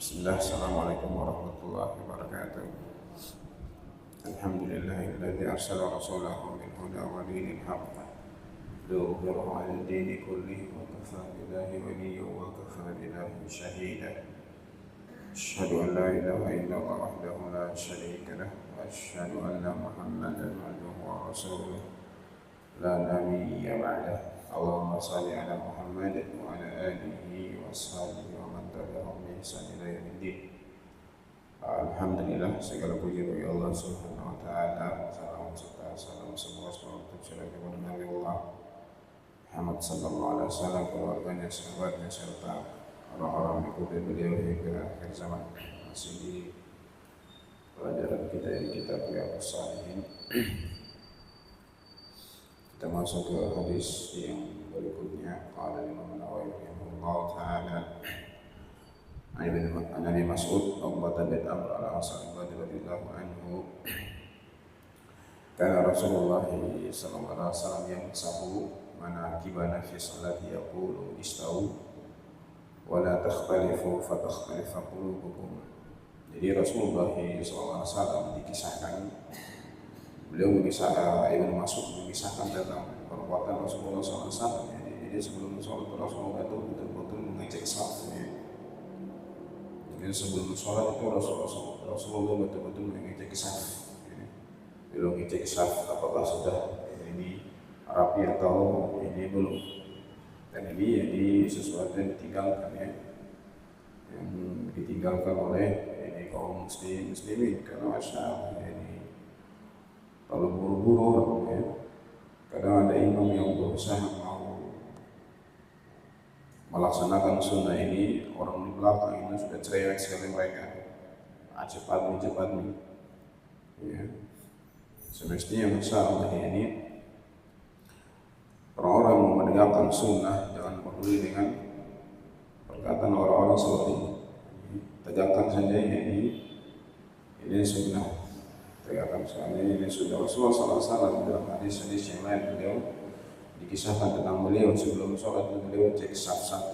Bismillah, assalamualaikum warahmatullahi wabarakatuh. Alhamdulillahilladzi arsala rasulahu bil huda wa dinil haqq liyudhhirahu 'alal dini kullihi wa kafaa billahi waliyyan wa kafaa billahi shahida. Asyhadu an la ilaha illallah wahdahu la syarika lah wa asyhadu anna Muhammadan 'abduhu wa rasuluh la nabiyya ba'dah. Allahumma shalli ala Muhammad wa ala alihi wa ashabihi wa man tabi'ahum bi ihsan ila yaumiddin. Alhamdulillah, segala puji bagi Allah Subhanahu wa taala. Salam serta salam semoga selalu kepada Nabi Allah Muhammad sallallahu alaihi wasallam, keluarganya, sahabatnya serta orang-orang mengikuti beliau hingga akhir zaman. Masih di pelajaran kita yang kitab Riyadhus Shalihin. Kita masuk ke hadis yang berikutnya. Qala Imam Nawawi rahimahullah ta'ala an Abi Mas'ud Uqbah bin Amr al-Ansari radhiyallahu anhu, kana Rasulullah sallallahu alaihi wasallam yamsahu manakibana fi salati yaqulu istawu wa la takhtalifu fa takhtalifa qulubukum. Jadi Rasulullah sallallahu alaihi wasallam dikisahkan, beliau Ibnu Mas'ud mengisahkan tentang perbuatan Rasulullah SAW. Jadi sebelum sholat Rasulullah itu betul-betul mengecek safnya. Jadi sebelum sholat itu Rasulullah betul-betul mengecek saf. Beliau mengecek saf apakah sudah ini rapi atau ini belum. Dan ini jadi sesuatu yang ditinggalkan ya, yang ditinggalkan oleh ini kaum muslimin karena masyarakat ini kalau buru-buru ya. Kadang ada imam yang berusaha mau melaksanakan sunnah ini, orang di belakang ini sudah cerewet sekali mereka. Cepat nih. Ya. Semestinya masalah ini orang-orang mau menegakkan sunnah jangan peduli dengan perkataan orang-orang seperti ini. Tegakkan saja ini sunnah. Tegakkan sekali ini sudah Rasulullah SAW dalam hadis-hadis yang lain beliau dikisahkan tentang beliau sebelum sholat beliau cek saf 1,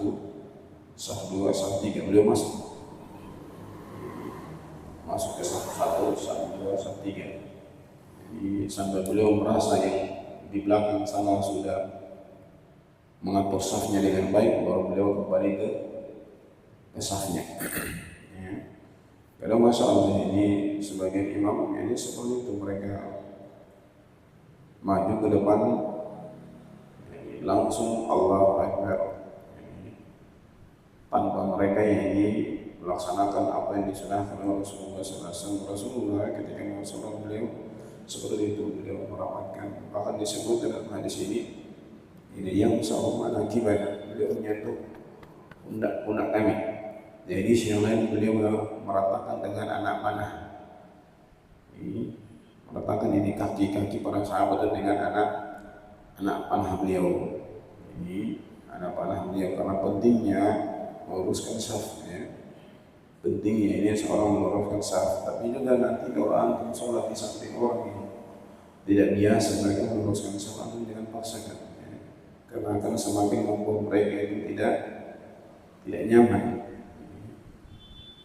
saf 2, saf 3. Beliau masuk ke saf 1, saf 2, saf 3. Jadi sampai beliau merasa yang di belakang sana sudah mengatur safnya dengan baik, baru beliau kembali ke safnya. Kadang masalah ini sebagai imam ini seperti itu, mereka maju ke depan langsung Allah Akbar tanpa mereka yang ini melaksanakan apa yang disunahkan oleh Rasulullah SAW. Rasulullah ketika sholat beliau seperti itu, beliau merapatkan. Bahkan disebut dalam hadis ini yang sama akibat beliau menyentuh pundak kami. Jadi yang lain beliau meratakan dengan anak panah. Ini meratakan ini kaki-kaki para sahabat dengan anak panah beliau. Ini anak panah beliau karena pentingnya meluruskan saf ya. Pentingnya ini seorang meluruskan saf, tapi juga nanti kalau antum sholat di samping orang ini tidak biasa mereka meluruskan saf antum dengan paksakan ya. Karena akan semakin membuat mereka itu tidak nyaman.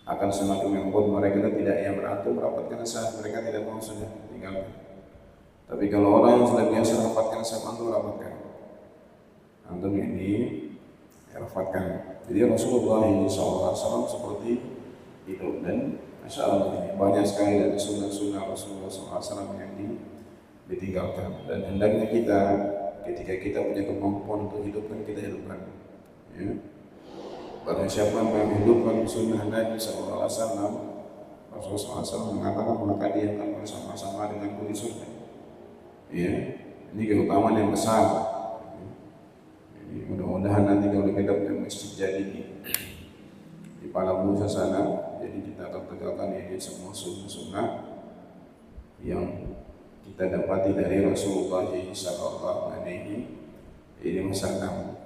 Akan semakin membuat mereka tidak yang beratur merapatkan saf, mereka tidak mau sudah tinggalkan. Tapi kalau orang yang sudah biasa rapatkan saf, antum rapatkan, antum ini rapatkan. Jadi Rasulullah SAW seperti itu, dan Masya Allah ini banyak sekali dari sunnah-sunnah Rasulullah SAW yang ditinggalkan. Dan hendaknya kita ketika kita punya kemampuan untuk hidupkan, kita hidupkan Ya. Barang siapa yang menghidupkan sunnah Nabi sallallahu alaihi wasallam, Rasulullah SAW mengatakan maka dia akan bersama-sama dengan di surga. Ya, ini keutamaan yang besar. Jadi mudah-mudahan nanti kalau kita punya masjid jadi di Palabusa sana, jadi kita akan tegakkan ini semua sunnah yang kita dapati dari Rasulullah SAW ini wasallam.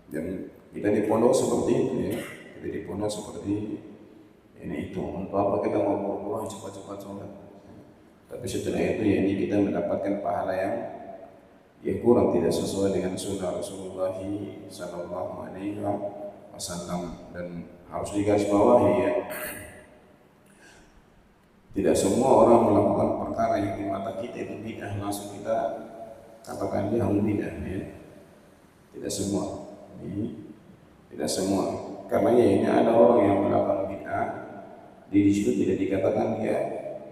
Dan kita di pondok seperti itu ya, kita di pondok seperti ini itu. Untuk apa kita mau buru-buru cepat-cepat sholat? Tapi setelah itu ya ini kita mendapatkan pahala yang kurang, tidak sesuai dengan sunnah Rasulullah SAW. Dan harus digarisbawahi ya, tidak semua orang melakukan perkara yang di mata kita itu bid'ah langsung kita katakan dia ahli bid'ah ya. Tidak semua. Tidak semua. Karena ya ini ada orang yang melakukan bid'ah, di situ tidak dikatakan dia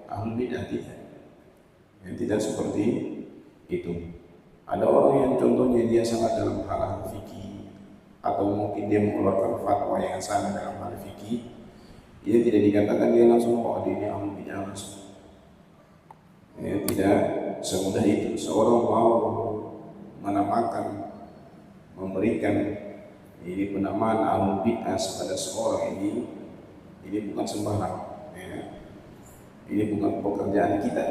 ahli bid'ah, tidak. Yang tidak seperti itu. Ada orang yang contohnya dia sangat dalam hal fikih, atau mungkin dia mengeluarkan fatwa yang sama dalam hal fikih, dia tidak dikatakan dia langsung dia ahli bid'ah langsung. Ya, tidak semudah itu. Seorang mau menamakan, memberikan ini penamaan ahli bid'ah kepada seorang ini bukan sembarang ya. Ini bukan pekerjaan kita,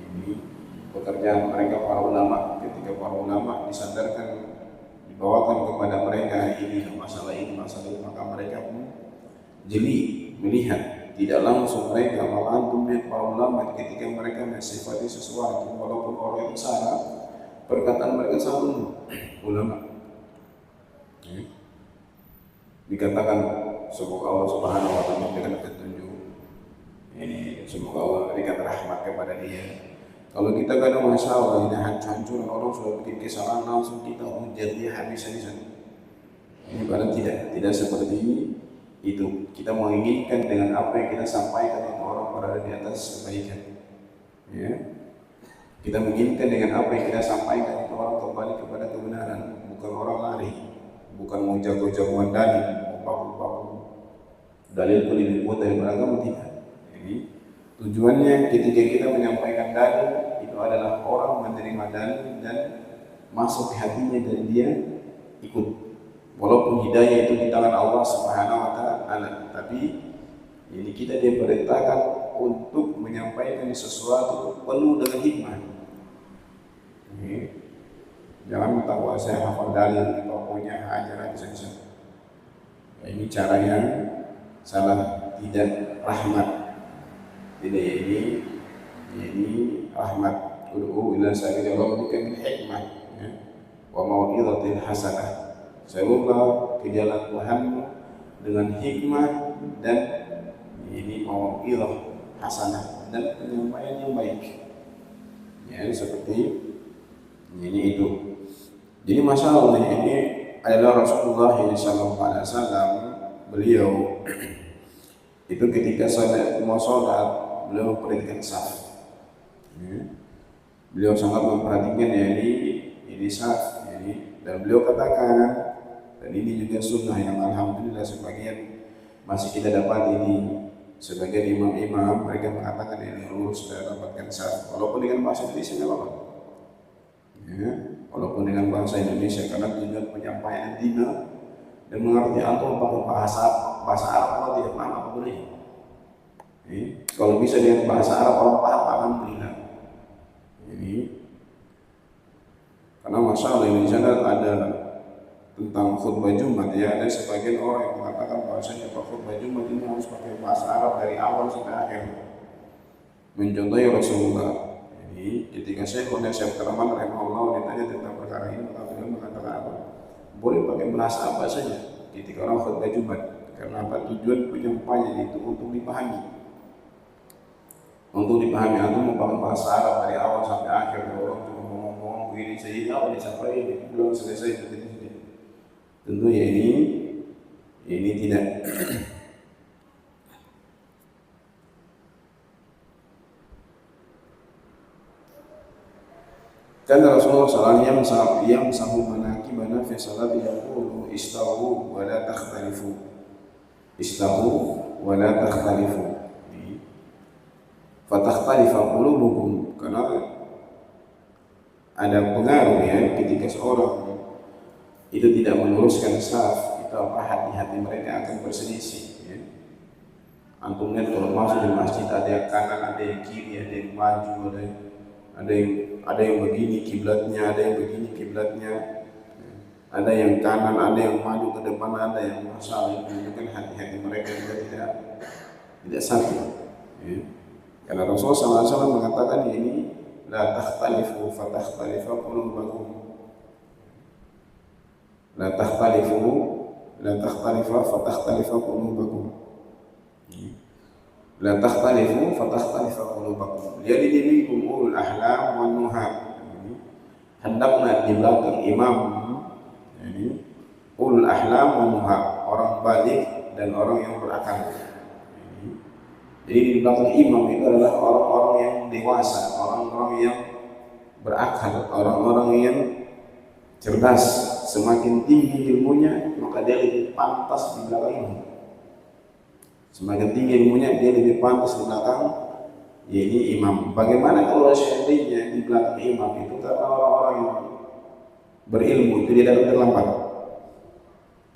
ini pekerjaan mereka para ulama. Ketika para ulama disandarkan, dibawakan kepada mereka ini masalah ini, maka mereka pun jeli melihat, tidak langsung mereka malah para ulama ketika mereka mensifati sesuatu walaupun orang itu salah, perkataan mereka sama ulama. Dikatakan semoga Allah Subhanahu wa taala memberikan petunjuk. Ini semoga Allah berikan rahmat kepada dia. Kalau kita gak ada masalah, ini hancur-hancuran orang sudah bikin kesalahan langsung kita hujat dia habis-habisan. Ini padahal tidak seperti itu. Kita menginginkan dengan apa yang kita sampaikan itu orang berada di atas kebaikan. Ya. Kita menginginkan dengan apa yang kita sampaikan itu orang kembali kepada kebenaran, bukan orang lari, bukan mau jago-jagoan dalil, mau paku-paku dalil lebih kuat dari beragama, tidak. Jadi tujuannya ketika kita menyampaikan dalil itu adalah orang menerima dalil dan masuk ke hatinya dan dia ikut. Walaupun hidayah itu di tangan Allah Subhanahu wa taala, tapi ini kita diperintahkan untuk menyampaikan sesuatu penuh dengan hikmah. Jangan minta saya hafal dalil, pokoknya ajar bisa. Ini cara yang salah, tidak rahmat. Tidak, ini rahmat. Ud'u ila sabili rabbika bil hikmah wa mau'izatil hasanah. Semoga ke jalan Tuhanmu dengan hikmah dan ini mau'izah hasanah dan penyampaian yang baik. Ya, seperti ini itu. Jadi masalah ini adalah Rasulullah SAW, beliau itu ketika mau sholat beliau memperhatikan saf. Beliau sangat memperhatikan ini saf ini, dan beliau katakan, dan ini juga sunnah yang alhamdulillah sebagian masih kita dapat ini, sebagian imam-imam mereka mengatakan ini lurus sudah dapatkan saf, walaupun dengan bahasa Indonesia nggak apa-apa. Ya, walaupun dengan bahasa Indonesia, karena tujuan penyampaian dina dan mengerti antum pakai bahasa Arab kalau tidak paham apa boleh. Kalau bisa dengan bahasa Arab orang paham, alhamdulillah. Ini karena masalah di sana ada tentang khutbah Jumat ya, ada sebagian orang yang mengatakan bahwasanya khutbah Jumat ini harus pakai bahasa Arab dari awal sampai akhir, mencontohi Rasulullah. Jadi ketika Syekh Abdurrahman rahimahullah ditanya tentang perkara ini, maka beliau mengatakan apa? Boleh pakai bahasa apa saja ketika orang khutbah Jumat. Karena apa? Tujuan penyampaian itu untuk dipahami. Untuk dipahami, antum memakai bahasa Arab dari awal sampai akhir, orang cuma ngomong-ngomong begini saja, apa disampaikan, belum selesai seperti. Tentu ya ini tidak. Kan Rasulullah SAW yang sahu manakibana fi salat yaqulu istawu wa la takhtalifu. Istawu wa la takhtalifu. Fatakhtalifa qulubukum, karena ada pengaruh ya ketika seorang itu tidak meluruskan saf, itu apa hati-hati mereka akan berselisih ya. Antum lihat kalau masuk di masjid ada yang kanan, ada yang kiri, ada yang maju, ada yang begini kiblatnya, ada yang begini kiblatnya, ada yang kanan, ada yang maju ke depan, ada yang masalah. Itu menunjukkan hati-hati mereka juga tidak satu ya. Karena Rasulullah SAW mengatakan ini la takhtalifu fatakhtalifa qulubukum, la takhtalifa fatakhtalifa qulubukum, la takhtalifu fatakhtalifa qulubukum. Jadi minkum ulul ahlam wan nuha. Hendaknya di belakang imam jadi ulul ahlam wan nuha, orang balik dan orang yang berakal. Jadi di belakang imam itu adalah orang-orang yang dewasa, orang-orang yang berakal, orang-orang yang cerdas. Semakin tinggi ilmunya, maka dia lebih pantas di belakang imam. Semakin tinggi ilmunya, dia lebih pantas di belakang ini imam. Bagaimana kalau seandainya di belakang imam itu karena orang-orang yang berilmu itu dia datang terlambat?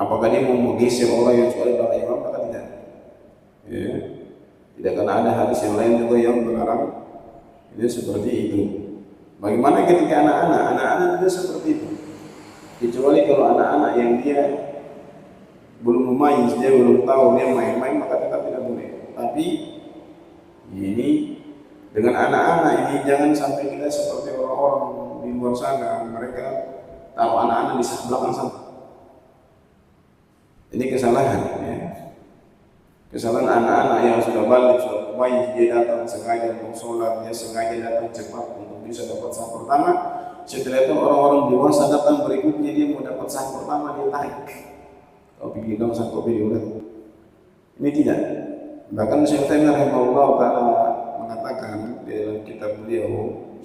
Apakah dia mau geser orang yang sudah di belakang imam? Maka tidak. Ya. Tidak, karena ada hadis yang lain juga yang melarang itu seperti itu. Bagaimana ketika anak-anak juga seperti itu, kecuali kalau anak-anak yang dia belum memayis, dia belum tahu dia main-main, maka tetap tidak boleh. Tapi ini dengan anak-anak ini jangan sampai kita seperti orang-orang di luar sana, mereka taruh anak-anak di belakang sana. Ini kesalahan ya. Kesalahan anak-anak yang sudah balik, sudah mumayyiz, dia datang sengaja mau sholat, dia sengaja datang cepat untuk bisa dapat saf pertama. Setelah itu orang-orang dewasa datang berikutnya, dia mau dapat saf pertama, dia tarik. Kau pikir dong saf kopi diulang. Ini tidak. Bahkan Syekh Taimiyah rahimahullah ta'ala mengatakan di dalam kitab beliau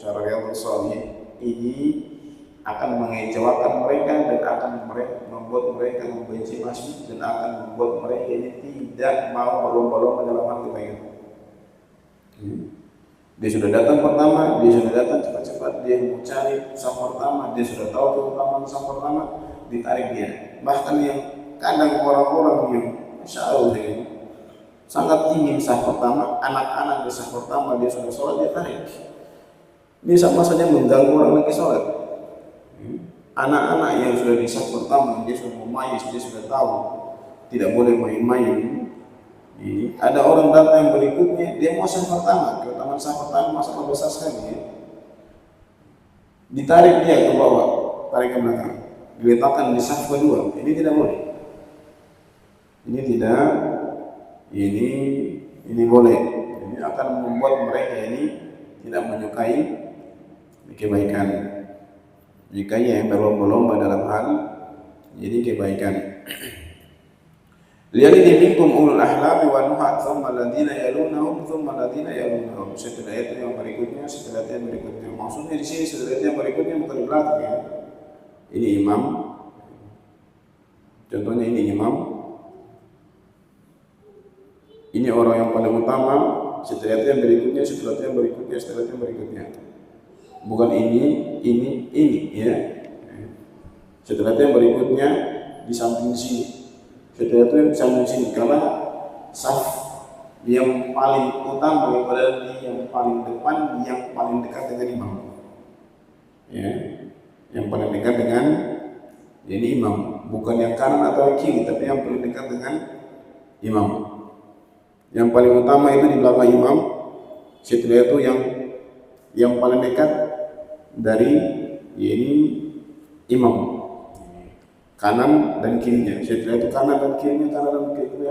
Syarah Riyadhus Shalihin, ini akan mengecewakan mereka dan akan membuat mereka membenci masjid dan akan membuat mereka ini tidak mau berlomba-lomba dalam hal kebaikan. Dia sudah datang pertama, dia sudah datang cepat-cepat, dia mau cari saf pertama, dia sudah tahu keutamaan saf pertama, ditarik dia. Bahkan yang kadang orang-orang yang Masya Allah ini sangat ingin saf pertama, anak-anak di saf pertama dia sudah sholat, dia tarik. Ini sama saja mengganggu orang lagi sholat. Anak-anak yang sudah di saf pertama, dia sudah memayis, dia sudah tahu tidak boleh main-main. Ini ada orang datang yang berikutnya, dia mau saf pertama, keutamaan saf pertama masalah besar sekali ya. Ditarik dia ke bawah, tarik ke belakang, diletakkan di saf kedua. Ini tidak boleh. Ini boleh. Ini akan membuat mereka ini tidak menyukai kebaikan. Jika yang berlomba-lomba dalam hal jadi kebaikan. Liyalini minkum ulul ahlami wa nuha thumma alladziina yalunahum thumma alladziina yalunahum. Setelah itu yang berikutnya, setelah itu yang berikutnya. Maksudnya di sini setelah itu yang berikutnya bukan di belakang ya. Ini imam. Contohnya ini imam. Ini orang yang paling utama, setelah itu yang berikutnya, setelah itu yang berikutnya, setelah itu yang berikutnya. Bukan ini ya. Setelah itu yang berikutnya di samping sini. Setelah itu yang di samping sini, karena saf yang paling utama daripada yang paling depan, yang paling dekat dengan imam. Ya, yang paling dekat dengan ini imam, bukan yang kanan atau yang kiri, tapi yang paling dekat dengan imam. Yang paling utama itu di belakang imam. Setelah itu yang paling dekat dari ini imam, kanan dan kirinya. Setelah itu kanan dan kirinya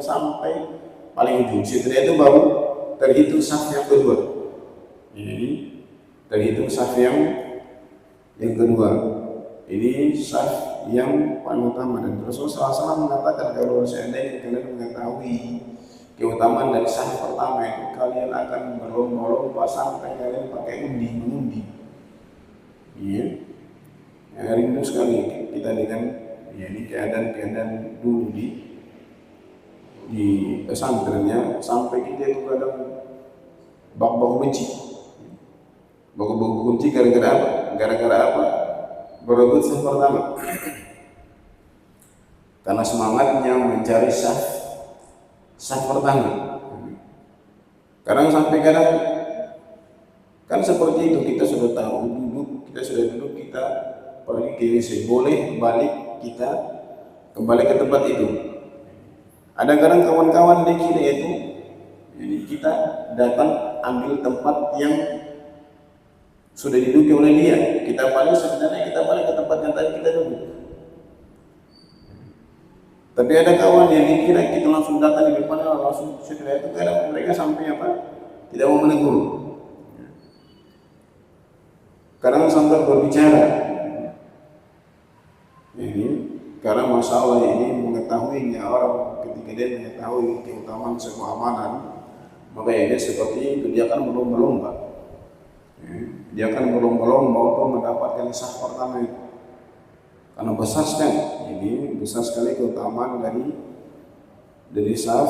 sampai paling ujung. Setelah itu baru terhitung saf yang kedua. Ini terhitung saf yang kedua. Ini saf yang paling utama. Dan Rasulullah SAW mengatakan kalau seandainya kalian mengetahui keutamaan dari saf pertama itu, kalian akan berlomba-lomba sampai kalian pakai mengundi. Ya, rindu sekali kita dengan ya, ini keadaan dulu di pesantrennya, sampai kita itu kadang baku benci. Baku benci gara-gara apa? Gara-gara apa? Berebut saf pertama. Karena semangatnya mencari saf pertama. Kadang sampai kadang kan seperti itu, kita sudah tahu duduk, kita pergi ke WC, boleh balik, kita kembali ke tempat itu. Ada kadang kawan-kawan di kiri itu, jadi kita datang ambil tempat yang sudah diduduki oleh dia, kita balik, sebenarnya kita balik ke tempat yang tadi kita duduk. Tapi ada kawan yang dikira kita langsung datang di depan, langsung setelah itu kadang mereka sampai apa? Tidak mau menegur. Kadang sampai berbicara. Ini karena masalah ini mengetahuinya orang, ketika dia mengetahui keutamaan sebuah amalan, maka dia seperti itu, dia akan berlomba-lomba. Dia akan berlomba-lomba untuk mendapatkan saf pertama itu. Karena besar sekali, ini besar sekali keutamaan dari saf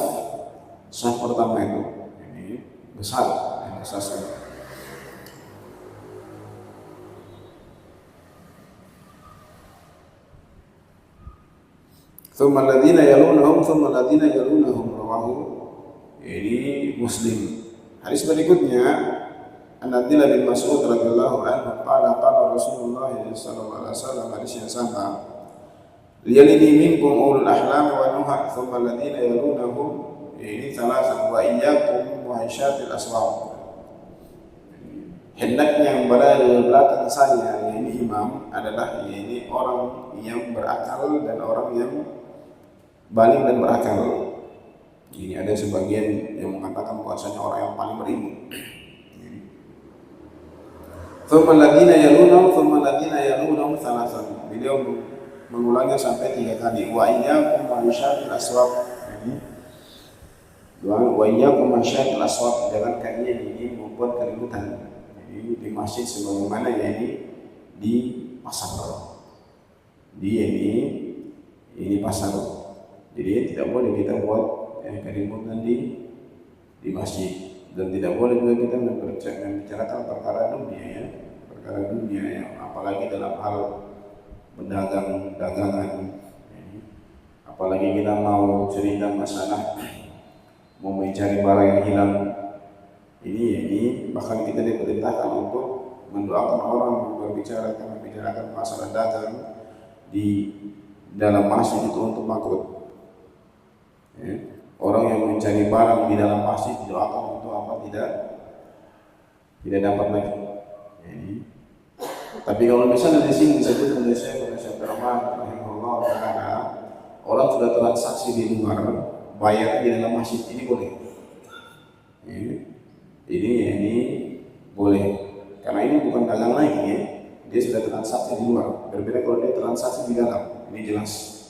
pertama itu. Ini besar sekali. Thumma alladhina yalunahum rawahu, ini Muslim. Hadis berikutnya, An-Nadila bin Mas'ud radhiyallahu anhu qala Rasulullah sallallahu alaihi wasallam, hadis yang sama. Liyalini minkum ulul ahlam wa nuha, thumma alladhina yalunahum, ini thalathan wa iyyakum wa isyatil aswaq. Hendaknya yang berada di belakang saya, ini imam, adalah ini orang yang berakal dan orang yang balik dan berakal. Ini ada sebagian yang mengatakan bahwasanya orang yang paling berilmu. Thumma alladhina yalunahum thalathan. Beliau mengulangnya sampai 3 kali. Wa iyyakum wa isyatil aswaq. Wa iyyakum wa isyatil aswaq. Jangan kalian ini membuat keributan. Jadi di masjid sebagaimana ya ini di pasar. Ini pasar. Jadi tidak boleh kita buat keributan di masjid, dan tidak boleh juga kita membicarakan perkara dunia ya, apalagi dalam hal dagangan. Apalagi kita mau cerita masalah mau mencari barang yang hilang. Ini bahkan kita diperintahkan untuk mendoakan orang membicarakan masalah dagang di dalam masjid itu untuk makruh. Orang yang mencari barang di dalam masjid didoakan untuk apa? Tidak dapat lagi. Tapi kalau misalnya di sini disebut oleh Syekh Rahman rahimahullah taala, orang sudah transaksi di luar, bayar di dalam masjid, ini boleh. Ini boleh, karena ini bukan dagang lagi ya. Dia sudah transaksi di luar. Berbeda kalau dia transaksi di dalam, ini jelas.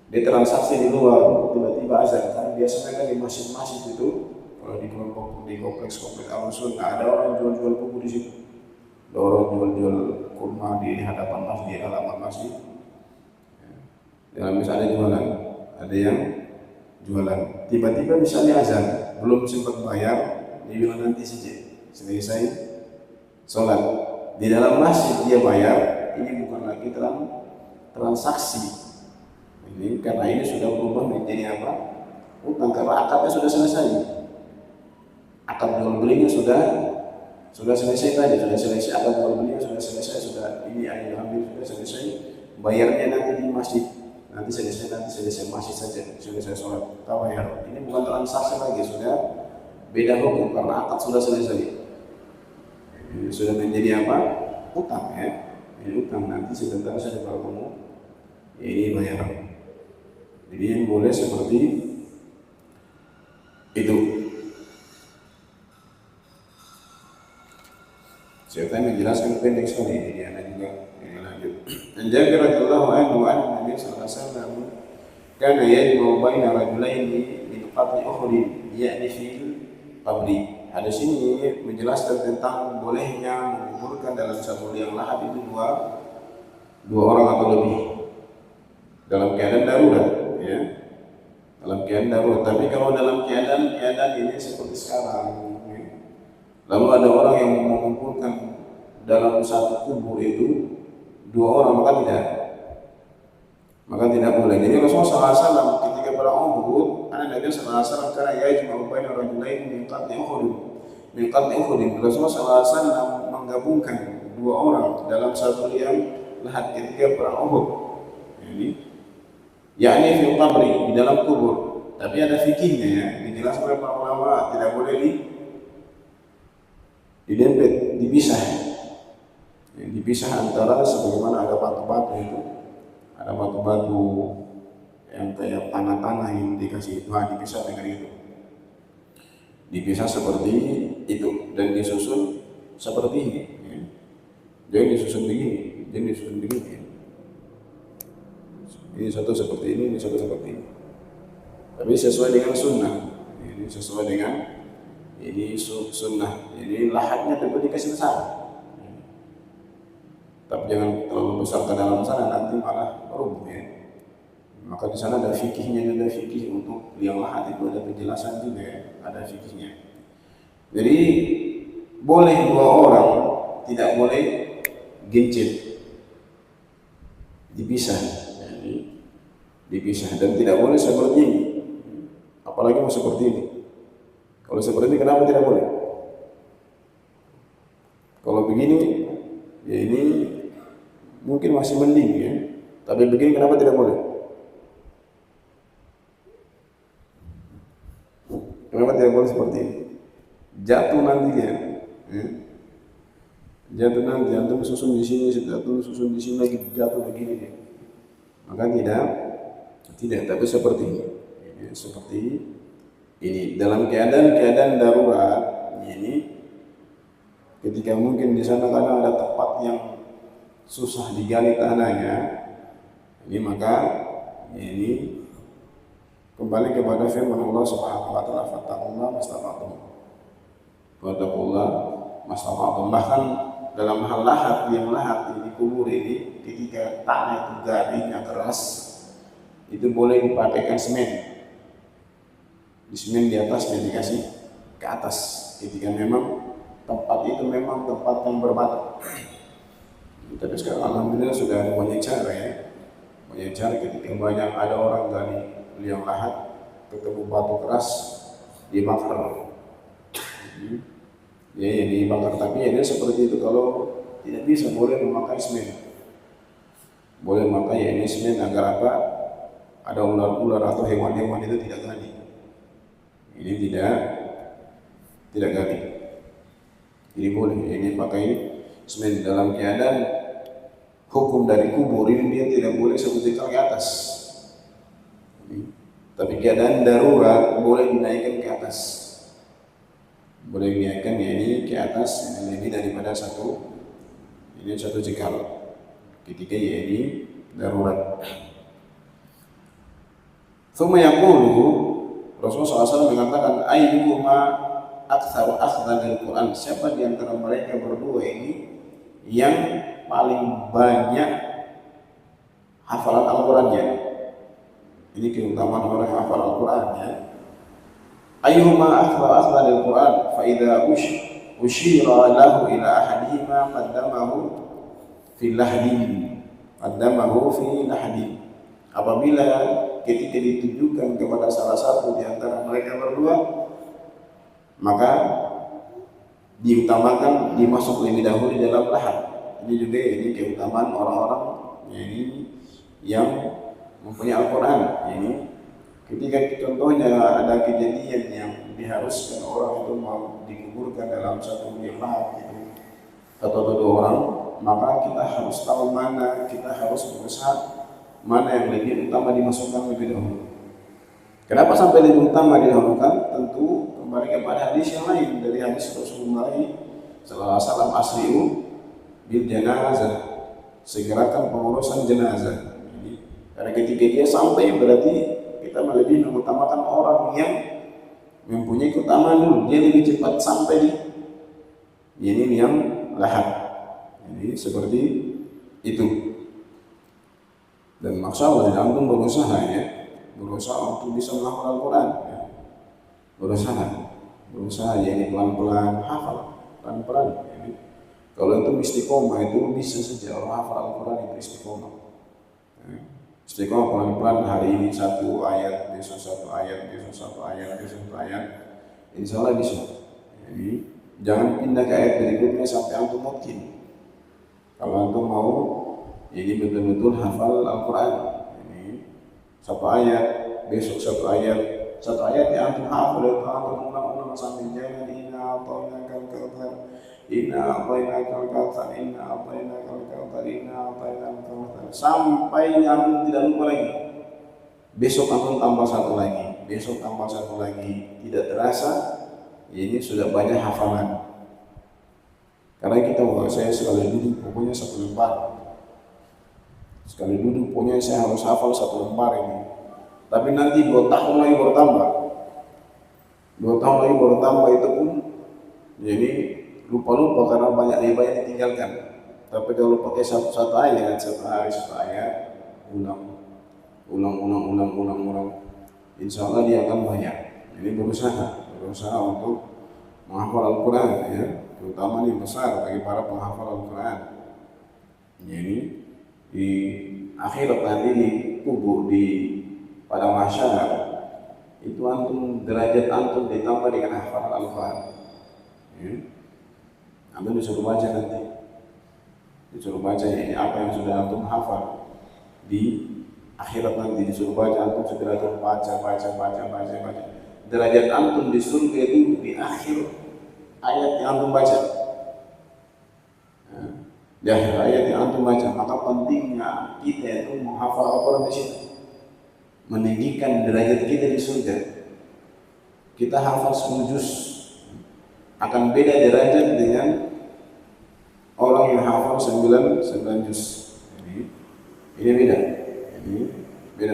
Dia transaksi di luar, tiba-tiba azan. Karena biasanya kan di masjid-masjid itu, kalau di kompleks Al-Sunnah, ada orang jual-jual buku di situ. Ada orang jual-jual kurma di hadapan masjid, di halaman masjid. Dalam misalnya jualan, ada yang jualan. Tiba-tiba misalnya azan, belum sempat bayar, dia bilang nanti saja, selesai sholat. Di dalam masjid dia bayar, ini bukan lagi transaksi. Ini karena ini sudah berubah menjadi apa? Utang, karena akadnya sudah selesai. Akad jual belinya sudah selesai tadi, akad jual belinya sudah selesai, ini ayo ambil sudah selesai. Bayarnya nanti di masjid. Nanti selesai masjid saja, selesai sholat kita bayar. Ini bukan transaksi lagi, sudah beda hukum karena akad sudah selesai. Ini sudah menjadi apa? Utang ya. Ini utang, nanti sebentar saja kalau kamu ini bayar. Jadi yang boleh seperti itu. Saya menjelaskan pendek sekali, jadi ada juga yang lanjut. Dan Jabir radhiyallahu anhu Nabi sallallahu alaihi wasallam kana yajma'u baina rajulaini min qat'i Uhud ya'ni fil qabri. hadis ini menjelaskan tentang bolehnya menguburkan dalam satu liang lahat itu dua orang atau lebih dalam keadaan darurat, ya, dalam keadaan darurat. Tapi kalau dalam keadaan ini seperti sekarang, ya, lalu ada orang yang mengumpulkan dalam satu kubur itu dua orang, maka tidak boleh. Jadi Rasulullah SAW ketika pada Uhud, Nabi SAW karena yajma'u baina rajulaini min qatli Uhud, Rasulullah SAW menggabungkan dua orang dalam satu liang lahat ketika perang Uhud. Yakni fil qabri, di dalam kubur. Tapi ada fikihnya, ya, dijelaskan oleh para ulama, tidak boleh didempet, dipisah antara, sebagaimana ada batu-batu itu, ada batu-batu yang kayak tanah-tanah yang dikasih Tuhan, dipisah dengan itu, dipisah seperti itu dan disusun seperti ini, ya. Jadi disusun begini, ya. Ini satu seperti ini satu seperti ini, tapi sesuai dengan sunnah. Ini sesuai dengan sunnah. Jadi lahatnya tentu dikasih besar, tapi jangan terlalu besar ke dalam sana, nanti malah rubuh, ya. Maka di sana ada fikihnya juga, fikih untuk liang lahat itu ada penjelasan juga, ya, ada fikihnya. Jadi boleh dua orang, tidak boleh gencet, dipisah, dan tidak boleh seperti ini, apalagi mau seperti ini. Kalau seperti ini kenapa tidak boleh? Kalau begini, ya ini mungkin masih mending, ya, tapi begini kenapa tidak boleh? Kenapa tidak boleh seperti ini? Jatuh nanti, ya. Jatuh nanti, antum susun di sini, jatuh susun di sini lagi, jatuh begini, ya. Maka tidak, tapi seperti ini, ya, seperti ini dalam keadaan darurat. Ini ketika mungkin di sana kadang ada tempat yang susah digali tanahnya, ini maka ini kembali kepada firman Allah Subhanahu wa taala, fattaqullaha mastata'tum. Bahkan dalam hal lahat ini, kubur ini, ketika tanah itu garingnya keras, itu boleh dipakaikan semen. Di semen di atasnya dikasih ke atas, ketika memang tempat itu memang tempat yang berbatu. Tapi sekarang alhamdulillah sudah ada banyak cara, ya. Banyak cara ketika banyak ada orang gali liang lahat, ketemu batu keras, dibakar. Ya, dibakar. Tapi ini seperti itu. Kalau tidak bisa, boleh memakai semen. Boleh memakai semen agar apa? Ada ular-ular atau hewan-hewan itu tidak gali. Ini tidak gali. Jadi boleh ini pakai semen dalam keadaan hukum dari kubur ini, dia tidak boleh sebutikal ke atas. Tapi keadaan darurat boleh dinaikkan ke atas. Boleh dinaikkan ini ke atas, ini lebih daripada satu jengkal. Ketika ini darurat. Tsumma yaqulu, Rasulullah SAW mengatakan, ayyuhuma aktsaru akhdan lil Quran, siapa di antara mereka berdua ini yang paling banyak hafalan Al-Qur'annya. Ini keutamaan orang yang hafal Al-Qur'an, ya. Ayyuhuma aktsaru akhdan lil Quran, fa idza ushira lahu ila ahadihima qaddamahu fi lahdin. Apabila ketika ditujukan kepada salah satu di antara mereka berdua, maka diutamakan dimasuk lebih dahulu di dalam lahat. Ini juga keutamaan orang-orang yang mempunyai Al-Quran. Ini ketika contohnya ada kejadian yang diharuskan orang itu mau dikuburkan dalam satu liang lahat itu atau dua orang, maka kita harus tahu mana, kita harus berusaha mana yang lebih utama dimasukkan lebih dahulu. Kenapa sampai lebih utama didahulukan? Tentu kembali kepada hadis yang lain, dari hadis Rasulullah SAW, asri'u bil janazah, segerakan pengurusan jenazah. Karena ketika dia sampai, berarti kita lebih mengutamakan orang yang mempunyai keutamaan dulu, dia lebih cepat sampai di ini yang lahad. Jadi seperti itu. Dan maksudnya antum berusaha ya, berusaha untuk bisa menghafal Al-Quran ya. berusaha ya, ini pelan-pelan hafal, pelan-pelan ya. Kalau antum istiqomah itu bisa saja orang hafal Al-Quran itu istiqomah ya. Istiqomah pelan-pelan, hari ini satu ayat, besok satu ayat, besok satu ayat, besok satu ayat, insya Allah bisa. Jadi jangan pindah ke ayat berikutnya sampai antum mungkin. Kalau antum mau ini betul-betul hafal Al-Quran, ini satu ayat, besok satu ayat yang antum hafal, antum ulang-ulang sampai jangan inna a'tainakal kautsar, inna a'tainakal kautsar, inna a'tainakal kautsar, inna a'tainakal kautsar, sampai antum tidak lupa lagi. Besok antum tambah satu lagi, besok tambah satu lagi, tidak terasa ini sudah banyak hafalan. Karena kita saya sekali duduk pokoknya satu lembar. Sekali duduk pokoknya saya harus hafal satu lembar ini. Tapi nanti 2 tahun lagi baru tambah. 2 tahun lagi baru tambah itu pun jadi lupa-lupa karena banyak ditinggalkan. Tapi kalau pakai satu ayat, satu ayat, ulang, insya Allah dia akan banyak. Jadi berusaha untuk menghafal Al-Quran ya, terutama ini besar bagi para penghafal Al-Quran. Jadi di akhirat nanti di kubur pada masyarakat itu antum derajat antum ditambah dengan hafalan Al-Quran ya. Antum disuruh baca nanti, disuruh baca ini apa yang sudah antum hafal di akhirat nanti, disuruh baca, antum segera baca. Derajat antum di surga itu di akhir ayat yang antum baca ya. Di akhir ayat yang antum baca, maka pentingnya kita itu menghafal Al-Quran di situ, meninggikan derajat kita di surga. Kita hafal 10 juz akan beda derajat dengan orang yang hafal 9 juz. Jadi ini beda.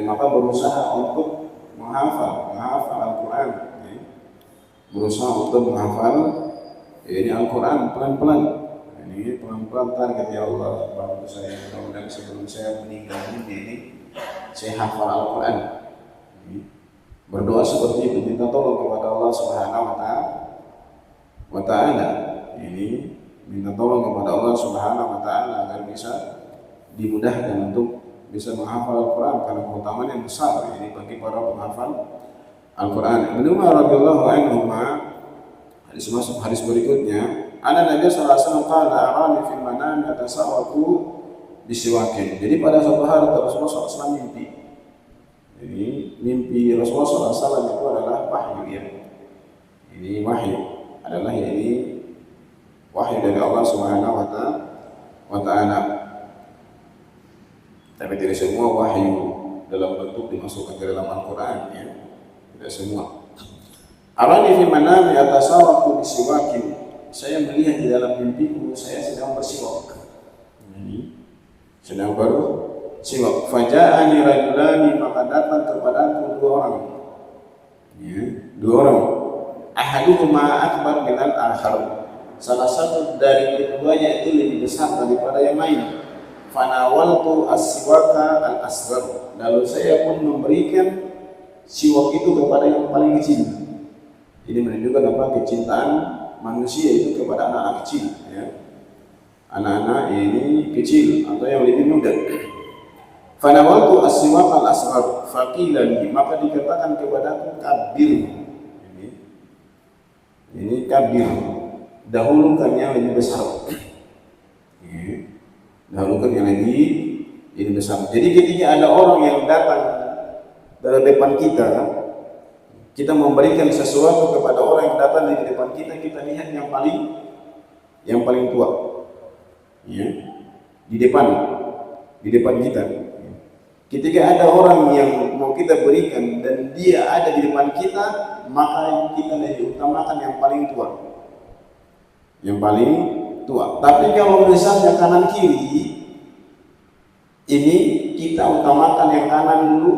Maka berusaha untuk menghafal Al-Quran. Berusaha untuk menghafal ini Al-Quran pelan-pelan. Ini pelan-pelan target ya Allah bantu saya, mudah-mudahan sebelum saya meninggal ini saya hafal Al-Quran. Berdoa seperti itu, minta tolong kepada Allah Subhanahu wa Ta'ala. Ini minta tolong kepada Allah Subhanahu wa Ta'ala agar bisa dimudahkan untuk bisa menghafal Al-Quran, karena keutamaan yang besar ini bagi para penghafal Al-Quran. Ibnu Umar radhiyallahu anhu hadis berikutnya, ana Nabi sallallahu alaihi wasallam qala arani fil manam yatasawwaqu bisiwakin. Jadi pada suatu hari Rasulullah SAW mimpi. Jadi mimpi Rasulullah SAW itu adalah wahyu ya. Ini wahyu adalah ini wahyu dari Allah Subhanahu wa Ta'ala. Tapi tidak semua wahyu dalam bentuk dimasukkan ke dalam Al-Quran ya. Tidak semua. Arani fi manami yatasawwaqu bisiwakin. Saya melihat di dalam mimpiku saya sedang bersiwak. Sedang bersiwak. Faja'ani rajulani, maka datang kepadaku 2 orang. Ya, 2 orang. Ahaduhuma akbar minal akhar. Salah satu dari keduanya itu lebih besar daripada yang lain. Fanawaltu as-siwaka al-asghar. Lalu saya pun memberikan siwak itu kepada yang paling kecil. Ini menunjukkan apa? Kecintaan manusia itu kepada anak-anak kecil ya. Anak-anak ini kecil atau yang lebih muda. Fanawaltu as-siwak al-asghar faqila li, maka dikatakan kepadaku kabir. Ini kabir. Dahulukan yang lebih besar. Dahulukan yang lebih besar. Jadi ketika ada orang yang datang dari depan kita memberikan sesuatu kepada orang yang datang di depan kita lihat yang paling tua. Ya. Di depan kita. Ketika ada orang yang mau kita berikan dan dia ada di depan kita, maka kita lebih utamakan yang paling tua. Yang paling tua. Tapi kalau misalnya kanan kiri, ini kita utamakan yang kanan dulu,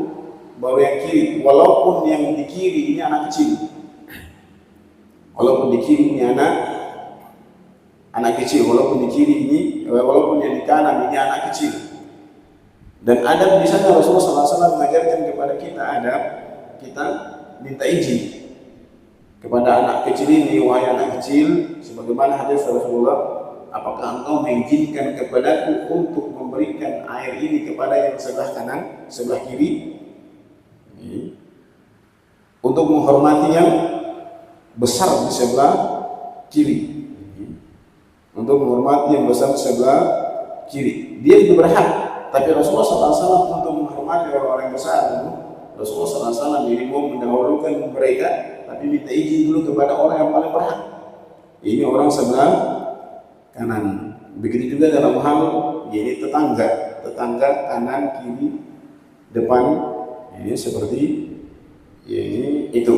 baru yang kiri. Walaupun yang di kiri ini anak kecil, walaupun di kiri ini anak kecil, walaupun di kiri ini, walaupun yang di kanan ini anak kecil. Dan adab di sana Rasulullah SAW mengajarkan kepada kita adab, kita minta izin kepada anak kecil ini, wahai anak kecil, sebagaimana hadis Rasulullah, apakah engkau mengizinkan kepadaku untuk memberikan air ini kepada yang sebelah kanan, sebelah kiri, untuk menghormati yang besar di sebelah kiri, untuk menghormati yang besar di sebelah kiri. Dia itu berhak, tapi Rasulullah SAW untuk menghormati orang-orang besar, Rasulullah SAW ini mau mendahulukan mereka, tapi minta izin dulu kepada orang yang paling berhak. Ini orang sebelah kanan. Begitu juga dalam hal ini tetangga kanan, kiri, depan, ini seperti ini itu.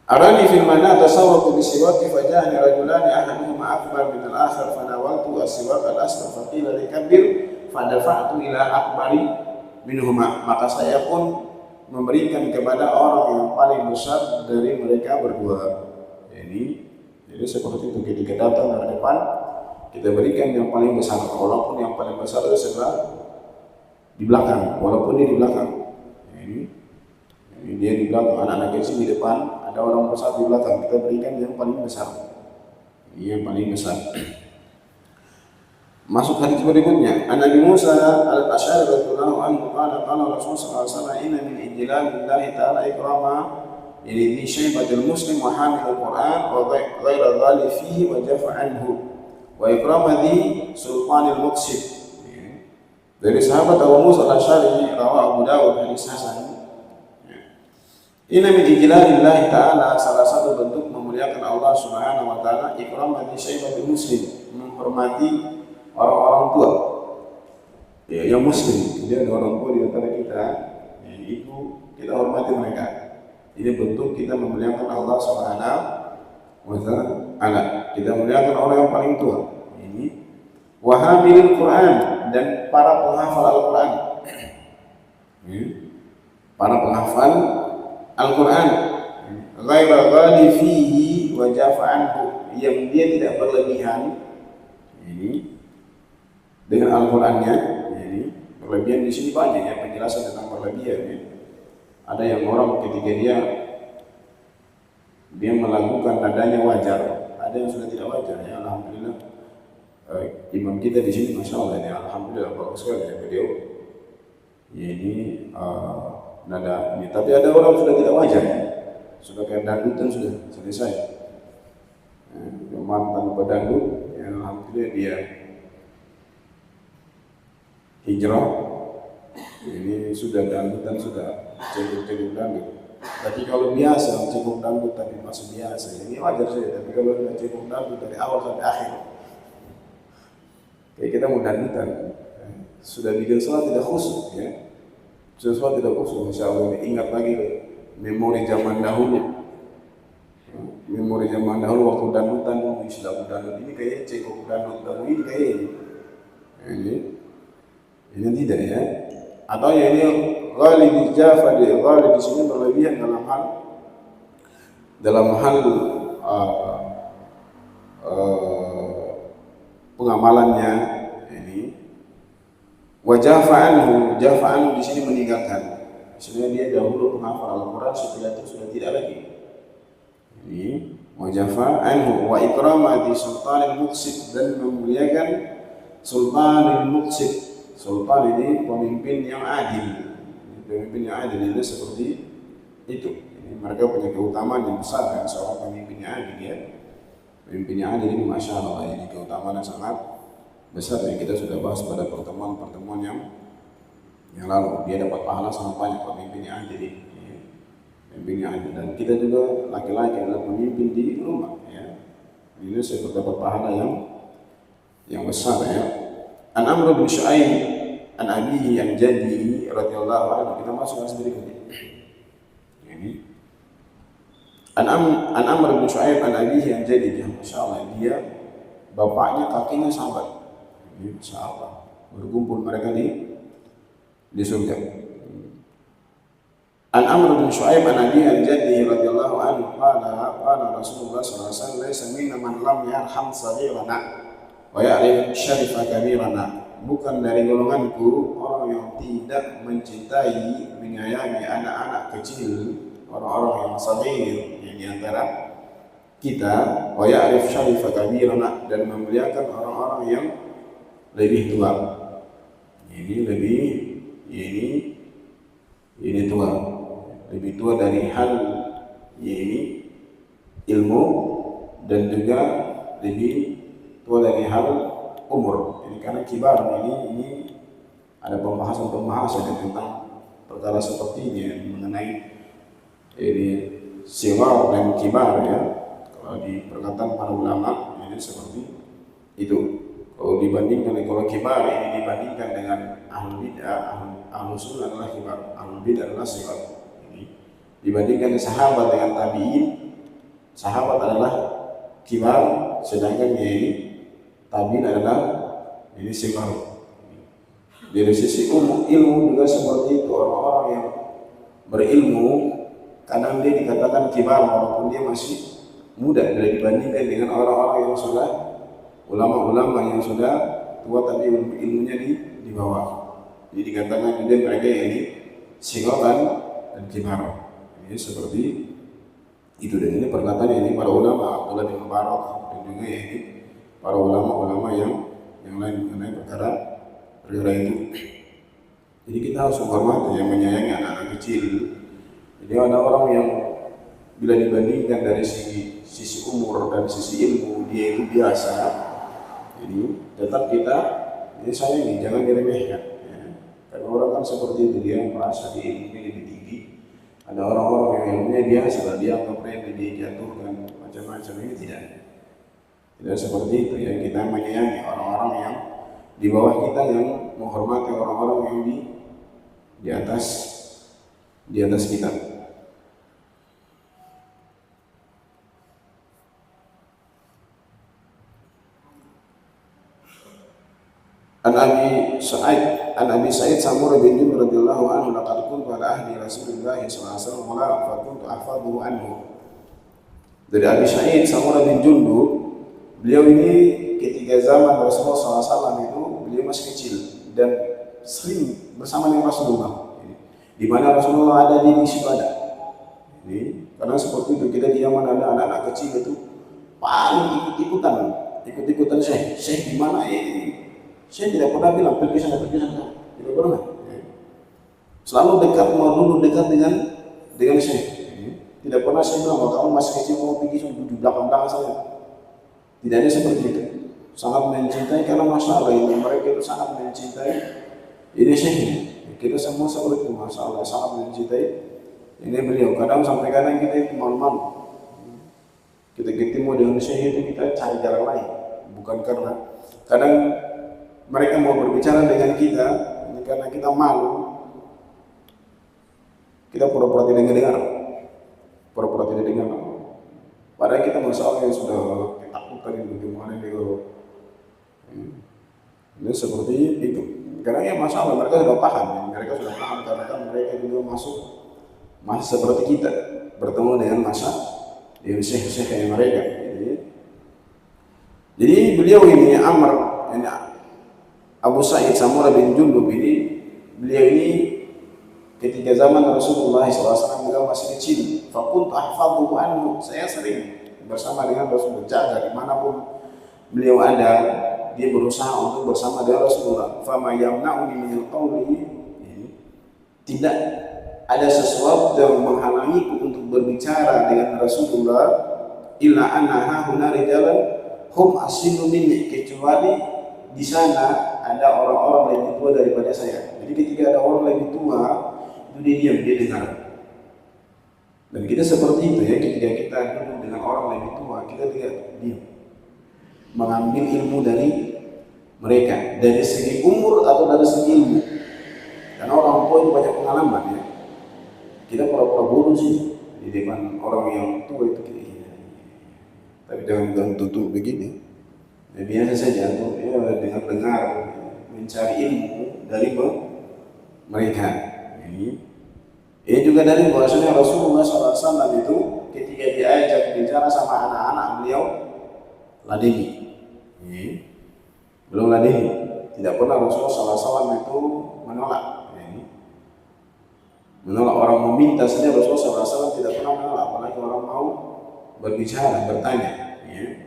Arani fil mana tasawwaqtu bi siwaki faja'ani rajulani ahaduhuma akbar min al-akhar fanawaltu as-siwak al-asghar faqila likabbir fadafa'tu ila akbari minhuma, maka saya pun memberikan kepada orang yang paling besar dari mereka berdua. Jadi seperti itu, ketika datang dari depan kita berikan yang paling besar, walaupun yang paling besar itu sebelah di belakang, walaupun dia di belakang. Ini dia di belakang, anak-anak kecil di depan, ada orang besar di belakang, kita berikan yang paling besar. Ini yang paling besar. Masuk hadis berikutnya, An Nabi Musa al-Asy'ari radhiyallahu anhu qala Rasulullah sallallahu alaihi wasallam inna min ijlalillahi ta'ala ikrama ini syaibatul muslim wa hamilul Quran wa ghaira dhali fihi wa jafa anhu wa ikrama di sultanil muqsid. Dari sahabat Abu Musa al-Asy'ari rawahu Abu Dawud hadis hasan. Inna min ijlalillahi ta'ala, salah satu bentuk memuliakan Allah Subhanahu wa taala, ikrama di syaibatul muslim, menghormati orang-orang tua, ya, yang muslim. Jadi ada orang tua di antara kita, ya, itu kita hormati mereka. Ini bentuk kita memuliakan Allah Subhanahu wa taala. Kita memuliakan orang yang paling tua. Ini wahamilul Quran, dan para penghafal Al-Quran. Para penghafal Al-Quran. Ghaira ghali fihi wa jafa anhu, yang dia tidak berlebihan ini dengan Al-Qurannya. Jadi berlebihan di sini banyak ya, penjelasan tentang berlebihan ya. Ada yang orang ketika dia melakukan nadanya wajar, ada yang sudah tidak wajar ya. Alhamdulillah imam kita di sini masya Allah ya, alhamdulillah bagus sekali ya beliau. Ya, ini nada ini, tapi ada orang sudah tidak wajar ya. Sudah kayak dangdutan sudah selesai. Mantan pedangdut ya, alhamdulillah dia hijrah, ini sudah dangdutan, sudah cekuk dangdut. Tapi kalau biasa cekuk dangdut tapi masih biasa, ini wajar saja. Tapi kalau sudah cekuk dangdut dari awal sampai akhir, kayak kita mau dangdutan, sudah bikin sholat tidak khusyuk ya, sudah sholat tidak khusyuk. Insya Allah ingat lagi memori zaman dahulu. Memori zaman dahulu waktu dangdutan, istilah dangdut ini kayak cekuk dangdut dahulu ini kayak ini tidak ya, atau ya ini ghalib jafa, ghalib di sini berlebihan dalam hal pengamalannya. Ini wajafa anhu di sini meninggalkan. Sebenarnya dia dahulu penghafal Al-Quran, setelah itu sudah tidak lagi. Ini wajafa anhu wa ikrama di sultanil muqsid, dan memuliakan sultanil muqsid. Sultan ini pemimpin yang adil. Pemimpin yang adil ini seperti itu. Ini mereka punya keutamaan yang besar kan, seorang pemimpin yang adil ya. Pemimpin yang adil ini masya Allah, ini keutamaan yang sangat besar yang kita sudah bahas pada pertemuan-pertemuan yang lalu. Dia dapat pahala sangat banyak pemimpin yang adil ini. Pemimpin yang adil, dan kita juga laki-laki adalah pemimpin di rumah ya. Ini saya dapat pahala yang besar ya. An Amr bin Shu'aib an abihi an jaddihi radhiyallahu anhu. Kita masuk ke berikutnya. Ini An Amr bin Shu'aib an abihi an jaddihi. Masyaallah, dia bapaknya kakinya sahabat. Ini masyaallah, berkumpul mereka di surga. An Amr bin Shu'aib an Abi an Jaddihi radhiyallahu anhu qala Rasulullah sallallahu alaihi wasallam laysa minna man lam yarham saghirana wa ya'rif syarifa kabirana. Bukan dari golonganku orang yang tidak mencintai menyayangi anak-anak kecil, orang-orang yang saghir, yang di antara kita, wa ya'rif syarifa kabirana, dan memuliakan orang-orang yang lebih tua. Ini tua, lebih tua dari hal ini ilmu, dan juga lebih tua dari hal umur. Ini karena kibar ini ada pembahasan tentang perkara seperti ini mengenai ini siwar dan kibar ya. Kalau di perkataan para ulama ini seperti itu. Kalau kibar ini dibandingkan dengan ahlul bid'ah, ahlus sunnah adalah kibar, ahlul bid'ah adalah siwar. Ini dibandingkan sahabat dengan tabi'in, sahabat adalah kibar, sedangkan ini tabi'in adalah ini siwar. Dari sisi ilmu juga seperti itu. Orang-orang yang berilmu kadang dia dikatakan kibar walaupun dia masih muda dibandingkan dengan orang-orang yang sudah ulama-ulama yang sudah tua tapi ilmunya di bawah. Jadi dikatakan juga mereka ini sigoran dan kibar. Ini seperti itu, dan ini perkataan ini para ulama Abdullah bin Mubarak dan juga ini para ulama-ulama yang lain mengenai perkara itu. Jadi kita harus menghormati yang menyayangi anak-anak kecil. Jadi ada orang yang bila dibandingkan dari sisi umur dan sisi ilmu dia itu biasa, jadi tetap kita ini sayangi, jangan diremehkan ya. Karena orang kan seperti itu, dia merasa dia ilmunya lebih tinggi. Ada orang-orang yang ilmunya biasa, dia anggap remeh, dia jatuhkan macam-macam. Ini tidak seperti itu ya. Kita menyayangi orang-orang yang di bawah kita, yang menghormati orang-orang yang di atas kita. An Abi Sa'id Samurah bin Jundub radhiyallahu anhu laqad kuntu ala ahdi Rasulillah sallallahu alaihi wasallam fa kuntu ahfaduhu anhu. Dari Abi Sa'id Samurah bin Jundub, beliau ini ketika zaman Rasulullah SAW itu beliau masih kecil dan sering bersama dengan Rasulullah. Di mana Rasulullah ada di situ ada. Ini karena seperti itu, kita di zaman ada anak-anak kecil itu paling ikut-ikutan Syekh di mana ini. Saya tidak pernah bilang pergi sana, tidak pernah. Selalu dekat dengan Syekh. Tidak pernah saya bilang kalau kamu masih kecil mau pergi di belakang saya. Tidak ada seperti itu. Sangat mencintai, karena masalah ini mereka itu sangat mencintai ini Syekh. Kita semua seperti itu, masalah sangat mencintai ini beliau. Kadang kita itu malu-malu. Kita ketemu dengan Syekh itu kita cari jalan lain, bukan karena kadang mereka mau berbicara dengan kita, ini karena kita malu, kita pura-pura tidak dengar. Padahal kita masalah yang sudah ketakutan itu gimana gitu. Ini seperti itu. Karena ya masalah mereka sudah paham karena kan mereka juga masih seperti kita, bertemu dengan syekh-syekh yang mereka. Jadi beliau ini Abu Sa'id Samurah bin Jundub ini, beliau ini ketika zaman Rasulullah SAW beliau masih kecil. Fakuntu ahfadhu anhu, saya sering bersama dengan Rasulullah, jaga dimanapun beliau ada, dia berusaha untuk bersama dengan Rasulullah. Fama yamna'uni minal qawli, tidak ada sesuatu yang menghalangiku untuk berbicara dengan Rasulullah illa anna hahuna rijalan hum asinu minni, kecuali di sana ada orang-orang lebih tua daripada saya. Jadi ketika ada orang lebih tua, itu dia diam, dia dengar. Dan kita seperti itu ya, ketika kita duduk dengan orang lebih tua, kita tidak diam, mengambil ilmu dari mereka, dari segi umur atau dari segi ilmu. Karena orang tua itu banyak pengalaman ya. Kita pura-pura bodoh sih di depan orang yang tua itu kita ini. Tapi jangan tutup begini. Ya, biasa saja tuh ya, dengar mencari ilmu dari mereka. Ini juga dari bahwasanya Rasulullah SAW itu ketika diajak bicara sama anak-anak beliau ladeni. Belum ladeni. Tidak pernah Rasulullah SAW itu menolak. Menolak orang meminta saja Rasulullah SAW tidak pernah menolak, apalagi orang mau berbicara, bertanya.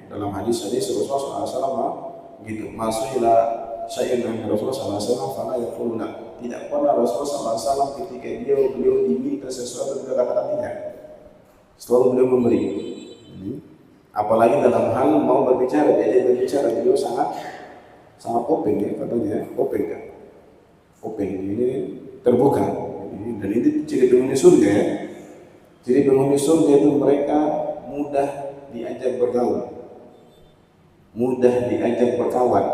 Dalam hadis-hadis Rasulullah SAW gitu. Masuklah syai'un min Rasulullah SAW fala yaquluna. Tidak pernah Rasulullah SAW ketika beliau diminta sesuatu beliau katakan tidak. Selalu beliau memberi. Apalagi dalam hal mau berbicara, dia berbicara beliau sangat open ya, katanya open kan. Open ini terbuka. Dan ini ciri penghuni surga ya. Ciri penghuni surga itu mereka mudah diajak bergaul, mudah diajak berkawan.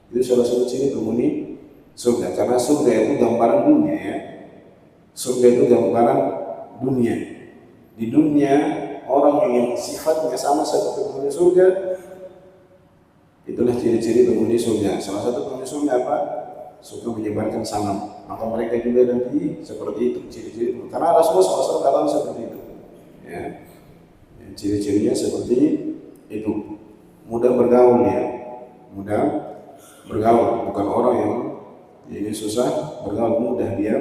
Itu salah satu ciri penghuni surga, karena surga itu gambaran dunia ya. Surga itu gambaran dunia. Di dunia orang yang sifatnya sama seperti penghuni surga, itulah ciri-ciri penghuni surga. Salah satu penghuni surga apa? Suka menyebarkan salam. Maka mereka juga nanti seperti itu ciri-ciri. Karena Rasulullah SAW katakan seperti itu. Ya. Ciri-cirinya seperti itu. Mudah bergaul ya. Mudah bergaul. Bukan orang yang ini susah bergaul, mudah dia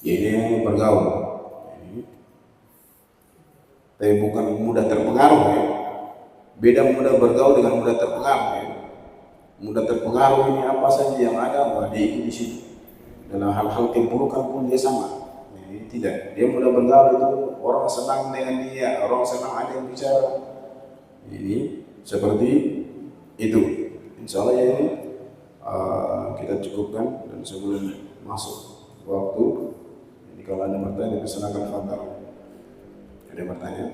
ini bergaul. Tapi bukan mudah terpengaruh ya. Beda mudah bergaul dengan mudah terpengaruh ya. Mudah terpengaruh ini apa saja yang ada dia ikut di situ. Dalam hal-hal keburukan pun dia sama. Jadi, tidak, dia mudah bergaul itu orang senang dengan dia, orang senang ada yang bicara. Ini seperti itu. Insya Allah ya ini kita cukupkan, dan sebelum masuk waktu ini kalau ada bertanya dipersilakan fadhal. Ada bertanya?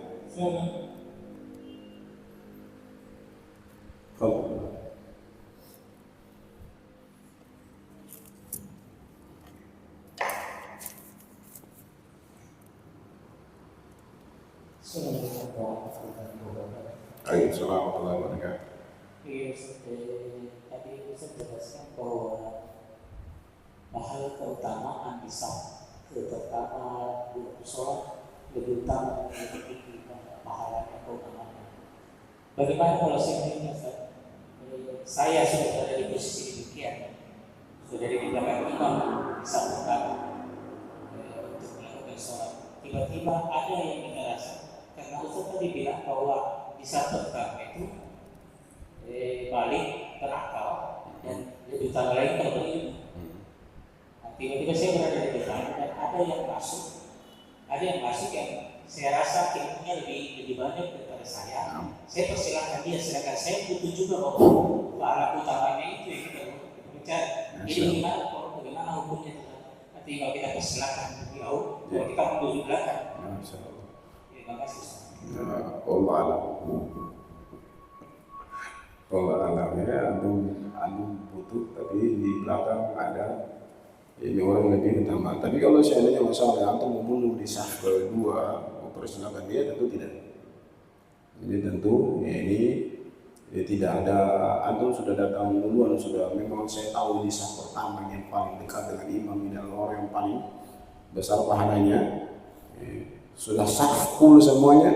Waalaikumsalam warahmatullahi wabarakatuh. Tadi bisa jelaskan bahwa hal keutamaan bisa terutama sholat lebih utama dari pahalanya keutamaannya. Bagaimana kalau seandainya saya sudah berada di posisi demikian, sudah di belakang imam bisa pertama untuk melakukan sholat, tiba-tiba ada yang kita rasa karena Ustaz tadi bilang bahwa di saat pertama itu balik berakal dan lebih utama lagi kalau berilmu. Tiba-tiba saya berada di depan dan ada yang masuk yang saya rasa ilmunya lebih banyak daripada saya. Saya persilahkan dia, silakan. Saya butuh juga bahwa alat utamanya itu yang kita bicara. Ini bagaimana hukumnya? Nanti kalau kita persilahkan beliau, kalau kita mundur di belakang. Terima kasih. Allah alam. Allah alam ya, antum butuh, tapi di belakang ada ini orang lebih utama. Tapi kalau seandainya masalah antum membunuh di saf kedua, mempersilakan dia, tentu tidak. Jadi tentu ya ini tidak ada, antum sudah datang duluan, sudah memang saya tahu di saf pertama yang paling dekat dengan imam ini adalah orang yang paling besar pahalanya. Sudah saf full semuanya,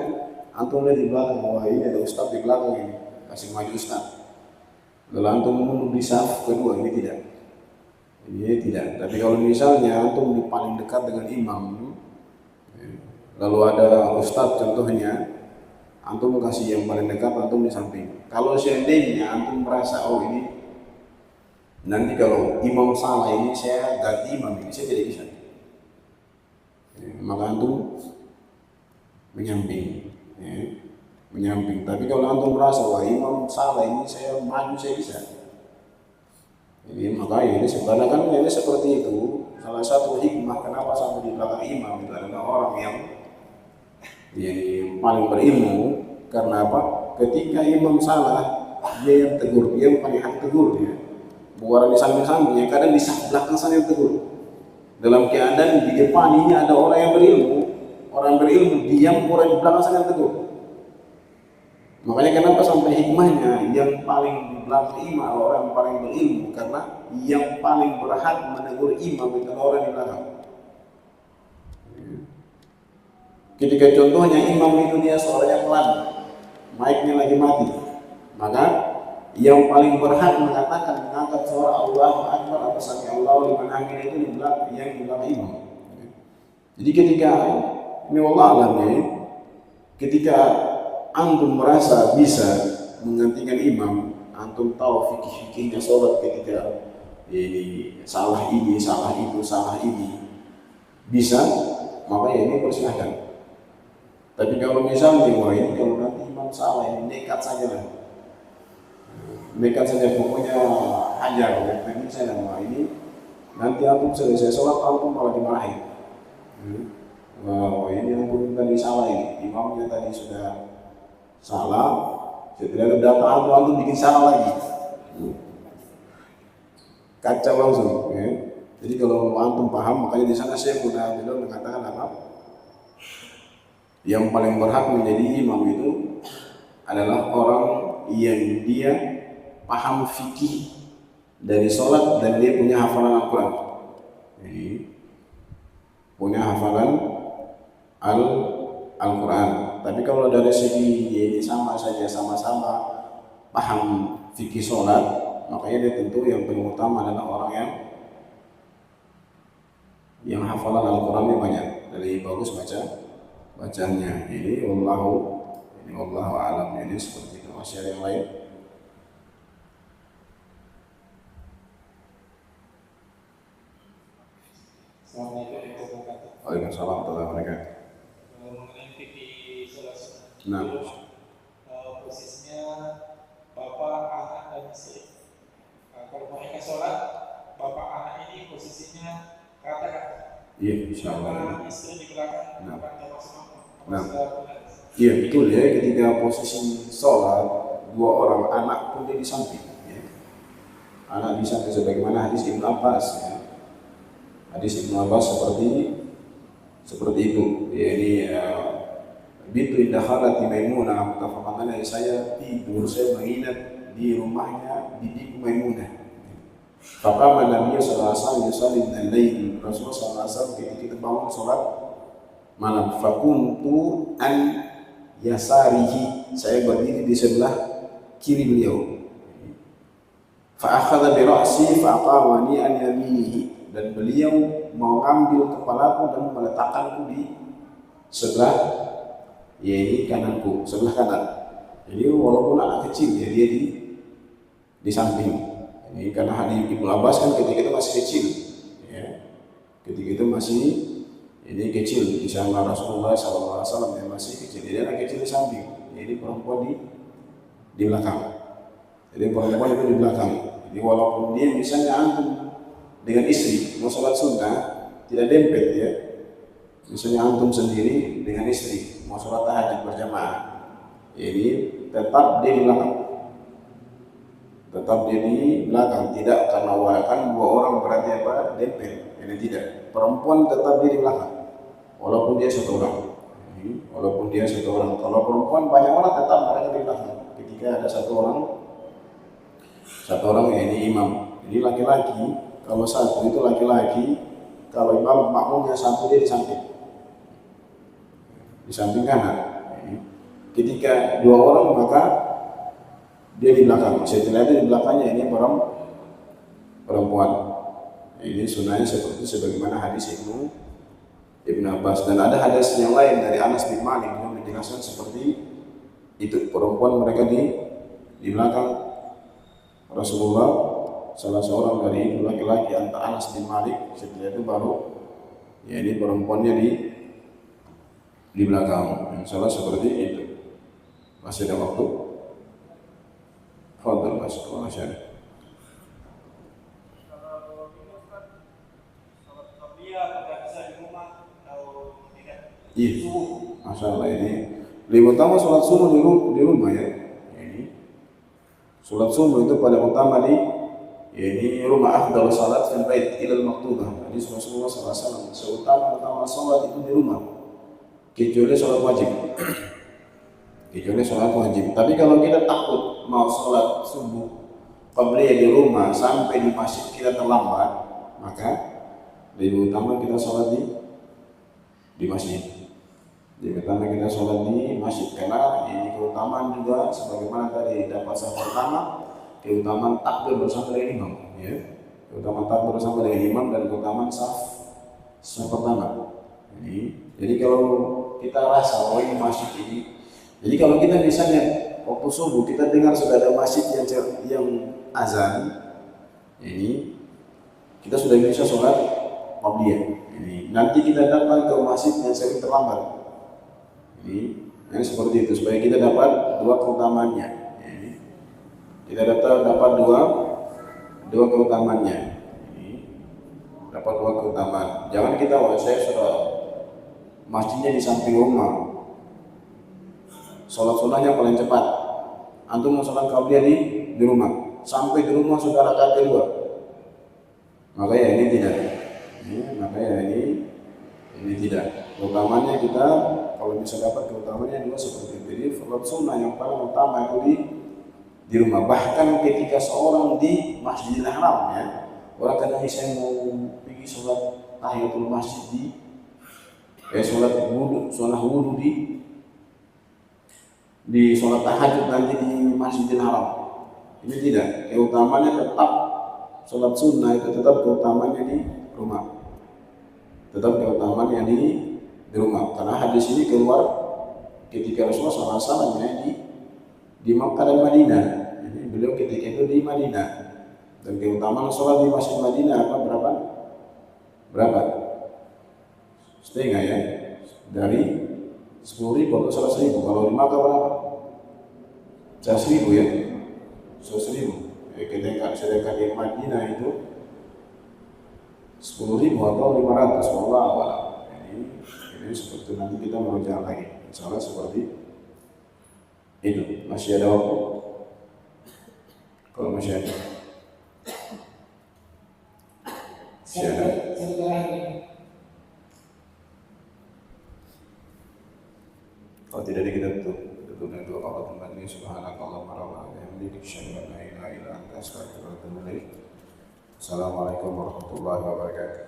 antum lihat di belakang, wah ini ada ustaz di belakang ini, kasih maju ustaz. Lalu antum membunuh di saf kedua, ini tidak. Ini tidak. Tapi kalau misalnya antum di paling dekat dengan imam, lalu ada ustadz contohnya, antum kasih yang paling dekat, antum di samping. Kalau seandainya antum merasa ini nanti kalau imam salah ini saya ganti imam ini, saya tidak bisa. Maka antum menyamping. Menyamping. Tapi kalau antum merasa wah imam salah ini saya maju, saya bisa. Jadi makanya ini sebenarnya kan ini seperti itu. Salah satu hikmah kenapa sampai di belakang imam itu adalah orang yang paling berilmu. Karena apa? Ketika imam salah, dia yang tegur, dia yang paling hak tegur dia. Bukan di samping-sampingnya, kadang di belakang sana yang tegur. Dalam keadaan di depan ini ada orang yang berilmu, diam, orang di belakang sana yang tegur. Makanya kenapa sampai hikmahnya yang paling di belakang imam orang yang paling berilmu, karena yang paling berhak menegur imam itu orang di belakang. Ketika contohnya imam itu dia suaranya pelan, mic-nya lagi mati, maka yang paling berhak mengatakan mengangkat suara Allahu Akbar atau Sami Allahu liman hamid itu di belakang imam. Jadi ketika ini wallah alam ya, ketika antum merasa bisa menggantikan imam, antum tahu fikih-fikihnya sholat ketika ini salah ini, salah itu, salah ini bisa, maka ya ini persilahkan. Tapi kalau misalnya wah ini kalau nanti imam salah ini nekat saja lah, nekat saja pokoknya hajar ya, tapi saya wah ini nanti antum selesai sholat antum malah dimarahin. Wah ini antum tadi salah ini, imamnya tadi sudah salah, setelah data antum bikin salah lagi, kacau langsung. Ya. Jadi kalau antum paham, makanya di sana saya sudah mengatakan apa? Yang paling berhak menjadi imam itu adalah orang yang dia paham fikih dari sholat dan dia punya hafalan Al-Quran. Jadi punya hafalan Al-Quran. Tapi kalau dari segi dia ini sama saja, sama-sama paham fikih sholat, makanya dia tentu yang paling utama adalah orang yang hafalan Al-Qurannya banyak, dari bagus bacanya. Ini wallahu alam. Ini seperti itu. Masih ada yang lain? Waalaikumsalam warahmatullahi wabarakatuh. Mengenai fikih sholat sunnah. Nah, posisinya bapak, anak, dan istri. Kalau mereka sholat, bapak anak ini posisinya kata-kata. iya insyaallah. Istri di belakang. Nah, iya betul ya. Ketika posisi sholat dua orang, anak pun dia di samping. Ya. Anak di samping sebagaimana hadis Ibnu Abbas. Ya. Hadis Ibnu Abbas seperti itu. Jadi bitu indah khalati Maimunah, mutafaqan alaih, saya tidur, saya menginap di rumahnya bibiku Maimunah. Faqama Nabi sallallahu alaihi wasallam yusalli al-lail. Rasulullah sallallahu alaihi wasallam ketika bangun salat malam, fakuntu an yasarihi, saya berdiri di sebelah kiri beliau. Fa akhadha bi ra'si fa aqamani an yaminihi, dan beliau mengambil kepalaku dan meletakkanku di sebelah kananku, sebelah kanan. Jadi walaupun anak kecil ya dia di samping. Ini karena hadis Ibnu Abbas kan ketika itu masih kecil, ya. Ketika itu masih kecil, di sana Rasulullah SAW yang masih kecil. Jadi anak kecil di samping, jadi perempuan di belakang. Jadi perempuan itu di belakang. Jadi walaupun dia misalnya antum dengan istri mau sholat sunnah tidak dempet ya, misalnya antum sendiri dengan istri mau sholat tahajud berjamaah, jadi tetap dia di belakang, tidak karena kan dua orang berarti apa dempet, ini tidak, perempuan tetap dia di belakang walaupun dia satu orang. Kalau perempuan banyak orang tetap mereka di belakang ketika ada satu orang ini imam. Jadi laki-laki kalau satu itu laki-laki, kalau imam makmumnya satu dia di samping kanan. Ketika dua orang maka dia di belakang. Setelah itu di belakangnya ini perempuan. Ini sunnahnya seperti sebagaimana hadis Ibnu Abbas, dan ada hadis yang lain dari Anas bin Malik yang menjelaskan seperti itu. Perempuan mereka di belakang Rasulullah. Salah seorang dari itu laki-laki antara Anas bin Malik, setelah itu baru ini perempuannya di belakang. Salah seperti itu. Masih ada waktu? Fadhal Mas, masih ada. Kalau ini Ustaz, salat qabliyah apakah bisa di rumah atau tidak? Iya, masalah ini lebih utama sholat sunnah di rumah ya. Ini sholat sunnah itu paling utama di rumah. Afdal salat fil bait ila al-maktubah. Hadis Rasulullah SAW, seutama salat itu di rumah kecuali salat wajib. Tapi kalau kita takut mau salat subuh qabliyah di rumah sampai di masjid kita terlambat, maka lebih utama kita salat di di masjid. Jadi pertama kita sholat di masjid karena ini keutamaan juga sebagaimana tadi dapat saf pertama, keutamaan takbir bersama dengan imam, ya. Keutamaan takbir bersama dengan imam dan keutamaan saf pertama. Jadi kalau kita rasa oh ini masjid ini, jadi kalau kita misalnya waktu subuh kita dengar sudah ada masjid yang azan, ini kita sudah bisa sholat qabliyah. Ini nanti kita datang ke masjid yang sering terlambat. Ini seperti itu supaya kita dapat dua keutamaannya. Kita dapat dua keutamaannya. Dapat dua keutamaan. Jangan kita saya sudah masjidnya di samping rumah. Sholat-sholatnya paling cepat. Antum mau sholat qabliyah di rumah. Sampai di rumah sudah rakaat kedua. Makanya ini tidak. Makanya ini tidak. Keutamanya kita kalau bisa dapat keutamanya dua seperti itu. Jadi sholat sunnah yang paling utama itu di rumah. Bahkan ketika seorang di Masjidil Haram, ya, orang kadang saya mau pergi sholat tahiyatul masjid sholat wudhu di sholat tahajud nanti di Masjidil Haram. Ini tidak. Keutamanya tetap sholat sunnah itu tetap keutamanya di rumah. Tetap keutamaannya di rumah. Karena hadis ini keluar ketika Rasulullah SAW di Makkah dan Madinah. Jadi beliau ketika itu di Madinah. Dan keutamaan sholat di Masjid Madinah berapa? Setengah ya. Dari 10.000 atau 100.000. Kalau di Makkah berapa? 100.000 ya. 100.000. Sedangkan di Madinah itu 10.000 atau 500. Wallahu a'lam. Ini seperti nanti kita merujuk lagi. Insyaallah seperti itu. Masih ada waktu? Kalau masih ada. Masih ada. Kalau tidak ada kita tutup dengan doa Allah Tuhan subhanakallahumma wa bihamdika asyhadu an la ilaha illa anta astaghfiruka wa atubu ilaik. Assalamualaikum warahmatullahi wabarakatuh.